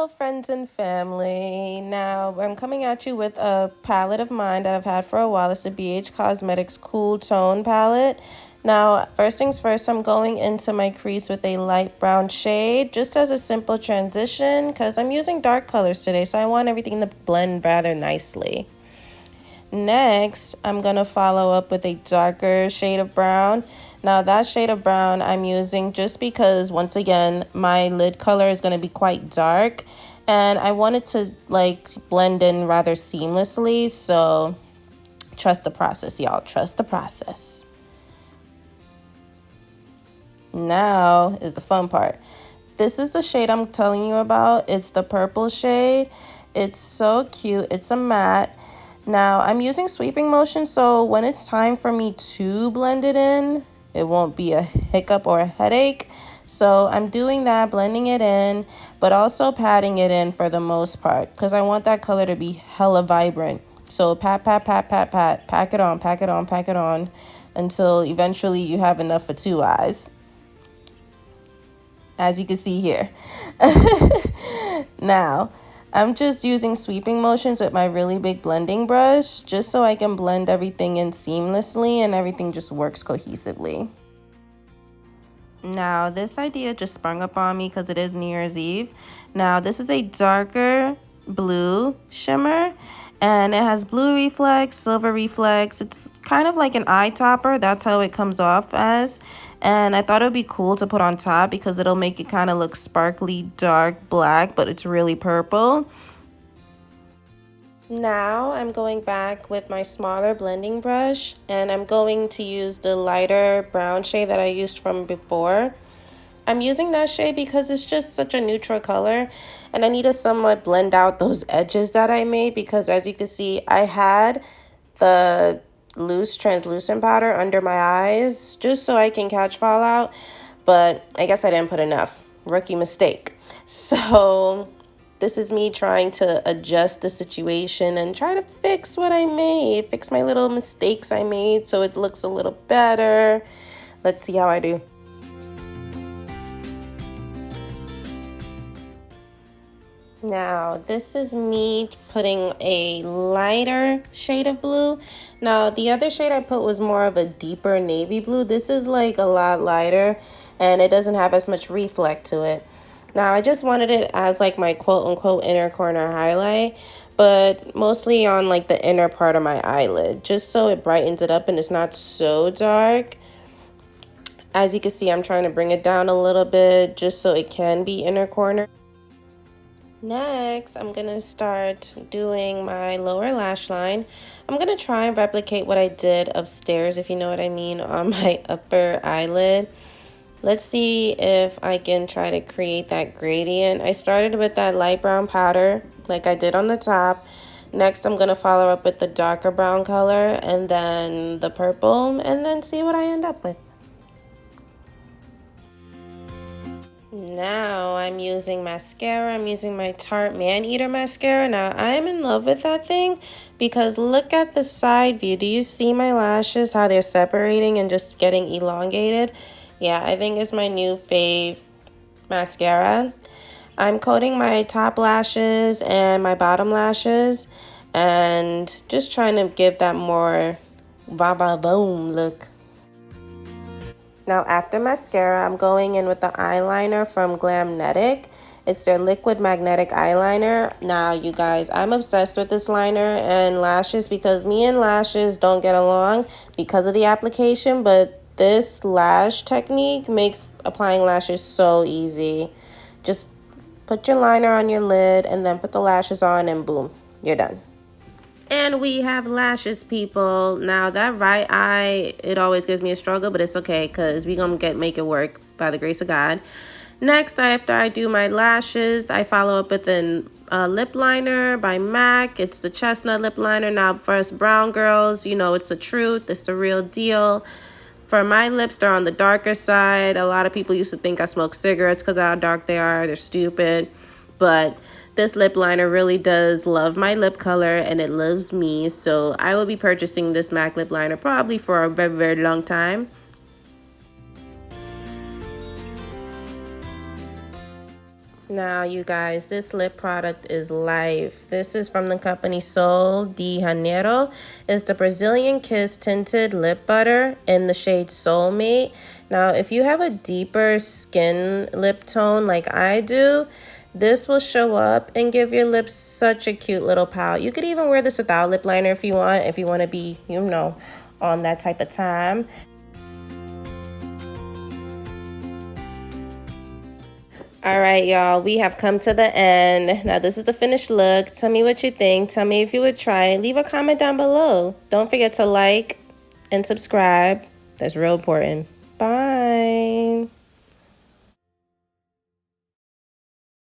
Hello friends and family. Now I'm coming at you with a palette of mine that I've had for a while. It's the BH Cosmetics Cool Tone palette. Now first things first, I'm going into my crease with a light brown shade just as a simple transition because I'm using dark colors today, so I want everything to blend rather nicely. Next, I'm going to follow up with a darker shade of brown. Now that shade of brown I'm using just because, once again, my lid color is going to be quite dark and I want it to like blend in rather seamlessly, so trust the process, y'all. Trust the process. Now is the fun part. This is the shade I'm telling you about. It's the purple shade. It's so cute. It's a matte. Now I'm using sweeping motion, so when it's time for me to blend it in, it won't be a hiccup or a headache. So I'm doing that, blending it in, but also patting it in for the most part because I want that color to be hella vibrant. So pat, pat, pat, pat, pat, pack it on, pack it on, pack it on until eventually you have enough for two eyes, as you can see here. Now, I'm just using sweeping motions with my really big blending brush just so I can blend everything in seamlessly and everything just works cohesively. Now, this idea just sprung up on me because it is New Year's Eve. Now, this is a darker blue shimmer and it has blue reflex, silver reflex. It's kind of like an eye topper. That's how it comes off as. And I thought it would be cool to put on top because it'll make it kind of look sparkly, dark black, but it's really purple. Now I'm going back with my smaller blending brush and I'm going to use the lighter brown shade that I used from before. I'm using that shade because it's just such a neutral color and I need to somewhat blend out those edges that I made because, as you can see, I had the loose translucent powder under my eyes just so I can catch fallout, but I guess I didn't put enough. Rookie mistake. So this is me trying to adjust the situation and try to fix what I made, fix my little mistakes I made so it looks a little better. Let's see how I do. Now, this is me putting a lighter shade of blue. Now, the other shade I put was more of a deeper navy blue. This is like a lot lighter and it doesn't have as much reflect to it. Now, I just wanted it as like my quote-unquote inner corner highlight, but mostly on like the inner part of my eyelid, just so it brightens it up and it's not so dark. As you can see, I'm trying to bring it down a little bit just so it can be inner corner. Next, I'm going to start doing my lower lash line. I'm going to try and replicate what I did upstairs, if you know what I mean, on my upper eyelid. Let's see if I can try to create that gradient. I started with that light brown powder like I did on the top. Next, I'm going to follow up with the darker brown color and then the purple and then see what I end up with. Now I'm using mascara. I'm using my Tarte Man Eater mascara. Now I am in love with that thing because look at the side view. Do you see my lashes, how they're separating and just getting elongated? Yeah, I think it's my new fave mascara. I'm coating my top lashes and my bottom lashes and just trying to give that more va-va-voom look. Now after mascara, I'm going in with the eyeliner from Glamnetic. It's their liquid magnetic eyeliner. Now you guys, I'm obsessed with this liner and lashes because me and lashes don't get along because of the application, but this lash technique makes applying lashes so easy. Just put your liner on your lid and then put the lashes on and boom, you're done. And we have lashes, people. Now that right eye, it always gives me a struggle, but it's okay because we're going to make it work by the grace of God. Next, after I do my lashes, I follow up with a lip liner by MAC. It's the chestnut lip liner. Now, for us brown girls, you know, it's the truth. It's the real deal. For my lips, they're on the darker side. A lot of people used to think I smoke cigarettes because of how dark they are. They're stupid. But this lip liner really does love my lip color and it loves me. So I will be purchasing this MAC lip liner probably for a very, very long time. Now, you guys, this lip product is life. This is from the company Sol de Janeiro. It's the Brazilian Kiss Tinted Lip Butter in the shade Soulmate. Now, if you have a deeper skin lip tone like I do, this will show up and give your lips such a cute little pout. You could even wear this without lip liner if you want to be, you know, on that type of time. All right, y'all, we have come to the end. Now, this is the finished look. Tell me what you think. Tell me if you would try it. Leave a comment down below. Don't forget to like and subscribe. That's real important.